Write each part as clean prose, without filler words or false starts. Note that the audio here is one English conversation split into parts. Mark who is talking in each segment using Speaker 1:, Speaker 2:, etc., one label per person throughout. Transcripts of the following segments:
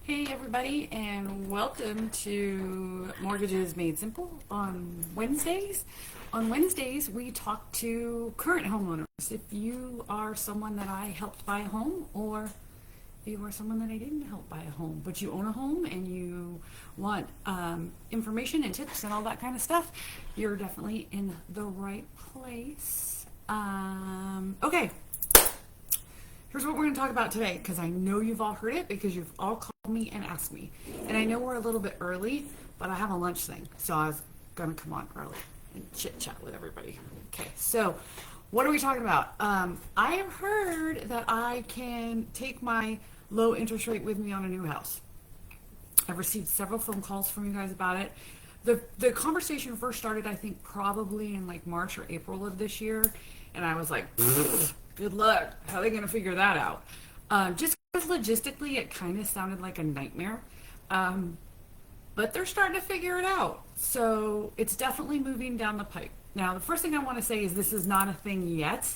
Speaker 1: Hey everybody, and welcome to Mortgages Made Simple on Wednesdays. On Wednesdays, we talk to current homeowners. If you are someone that I helped buy a home, or if you are someone that I didn't help buy a home, but you own a home and you want information and tips and all that kind of stuff, you're definitely in the right place. Okay. Here's what we're going to talk about today, because I know you've all heard it because you've all called me and asked me. And I know we're a little bit early, but I have a lunch thing, so I was going to come on early and chit chat with everybody. Okay, so what are we talking about? I have heard that I can take my low interest rate with me on a new house. I've received several phone calls from you guys about it. The conversation first started, I think, probably in like March or April of this year, and I was like, good luck. How are they going to figure that out? Just because logistically it kind of sounded like a nightmare. But they're starting to figure it out. So it's definitely moving down the pipe. Now, the first thing I want to say is this is not a thing yet.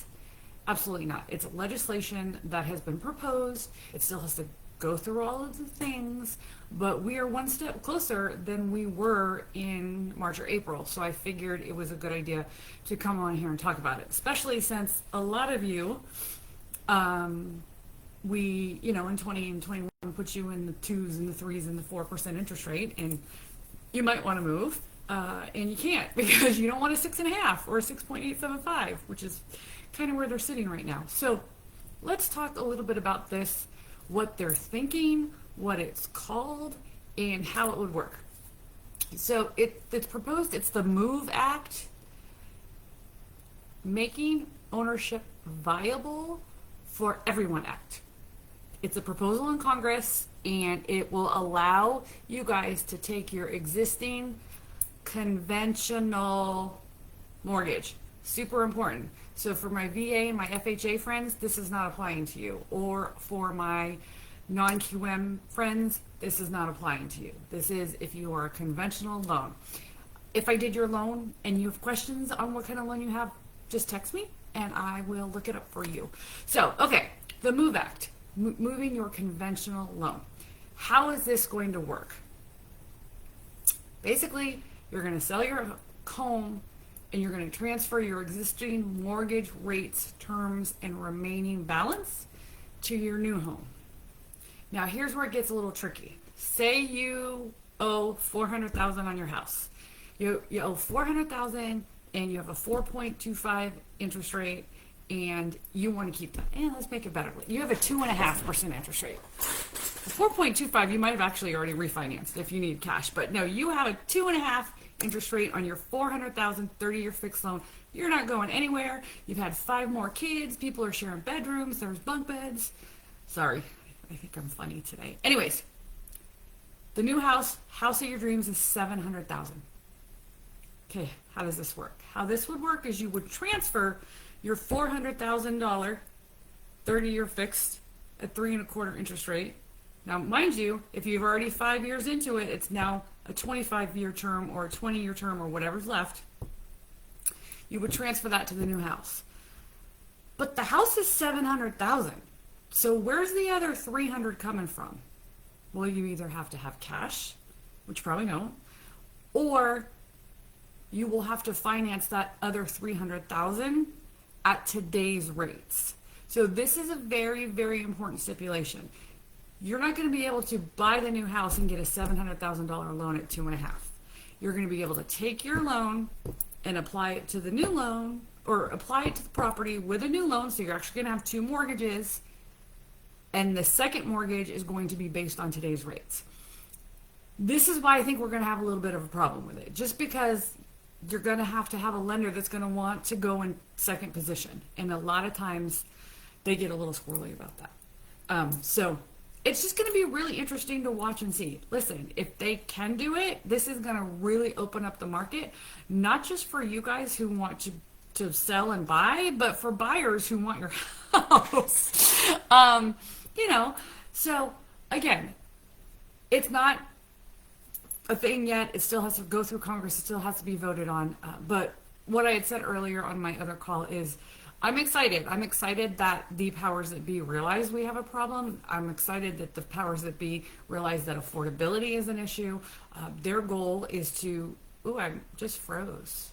Speaker 1: Absolutely not. It's legislation that has been proposed. It still has to go through all of the things, but we are one step closer than we were in March or April. So I figured it was a good idea to come on here and talk about it, especially since a lot of you, we, in 20 and 21 put you in the 2s and the 3s and the 4% interest rate, and you might want to move, and you can't because you don't want a 6.5 or a 6.875, which is kind of where they're sitting right now. So let's talk a little bit about this, what they're thinking, what it's called, and how it would work. So it's proposed, it's the MOVE Act, Making Ownership Viable for Everyone Act. It's a proposal in Congress, and it will allow you guys to take your existing conventional mortgage. Super important. So for my VA and my FHA friends, this is not applying to you. Or for my non-QM friends, this is not applying to you. This is if you are a conventional loan. If I did your loan and you have questions on what kind of loan you have, just text me and I will look it up for you. So, okay, the MOVE Act, moving your conventional loan. How is this going to work? Basically, you're going to sell your home and you're going to transfer your existing mortgage rates, terms, and remaining balance to your new home. Now, here's where it gets a little tricky. Say you owe $400,000 on your house. You owe $400,000 and you have a 4.25 interest rate, and you want to keep that. And let's make it better. You have a 2.5% interest rate. The 4.25, you might have actually already refinanced if you need cash, but no, you have a 2.5 interest rate on your $400,000 30-year fixed loan. You're not going anywhere. You've had 5 more kids. People are sharing bedrooms. There's bunk beds. Sorry, I think I'm funny today. Anyways, the new house of your dreams is $700,000. Okay, how does this work? How this would work is you would transfer your $400,000 30-year fixed at 3.25 interest rate. Now, mind you, if you've already 5 years into it, it's now a 25-year term or a 20-year term or whatever's left. You would transfer that to the new house. But the house is $700,000. So where's the other $300,000 coming from? Well, you either have to have cash, which you probably don't, or you will have to finance that other $300,000 at today's rates. So this is a very, very important stipulation. You're not going to be able to buy the new house and get a $700,000 loan at 2.5. You're going to be able to take your loan and apply it to the new loan, or apply it to the property with a new loan. So you're actually going to have 2 mortgages, and the second mortgage is going to be based on today's rates. This is why I think we're going to have a little bit of a problem with it, just because you're going to have a lender that's going to want to go in second position, and a lot of times they get a little squirrely about that. So it's just going to be really interesting to watch and see. Listen, if they can do it, this is going to really open up the market, not just for you guys who want to sell and buy, but for buyers who want your house. So again, it's not a thing yet. It still has to go through Congress. It still has to be voted on. But what I had said earlier on my other call is I'm excited. I'm excited that the powers that be realize we have a problem. I'm excited that the powers that be realize that affordability is an issue. Their goal is to, ooh, I just froze.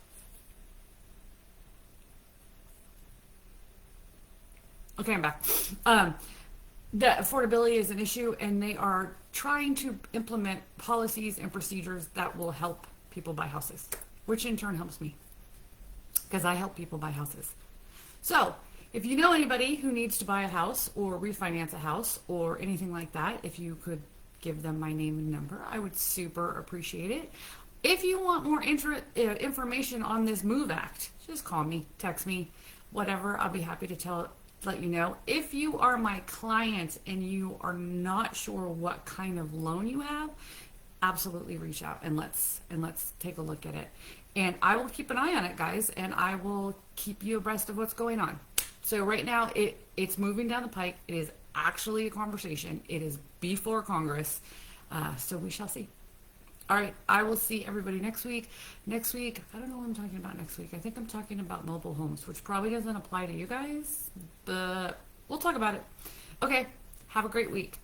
Speaker 1: Okay, I'm back. That affordability is an issue, and they are trying to implement policies and procedures that will help people buy houses, which in turn helps me because I help people buy houses. So, if you know anybody who needs to buy a house or refinance a house or anything like that, if you could give them my name and number, I would super appreciate it. If you want more information on this MOVE Act, just call me, text me, whatever. I'll be happy to let you know. If you are my client and you are not sure what kind of loan you have, absolutely reach out and let's take a look at it. And I will keep an eye on it, guys, and I will keep you abreast of what's going on. So right now it's moving down the pike. It is actually a conversation. It is before Congress. So we shall see. All right, I will see everybody next week. Next week, I don't know what I'm talking about next week. I think I'm talking about mobile homes, which probably doesn't apply to you guys, but we'll talk about it. Okay, have a great week.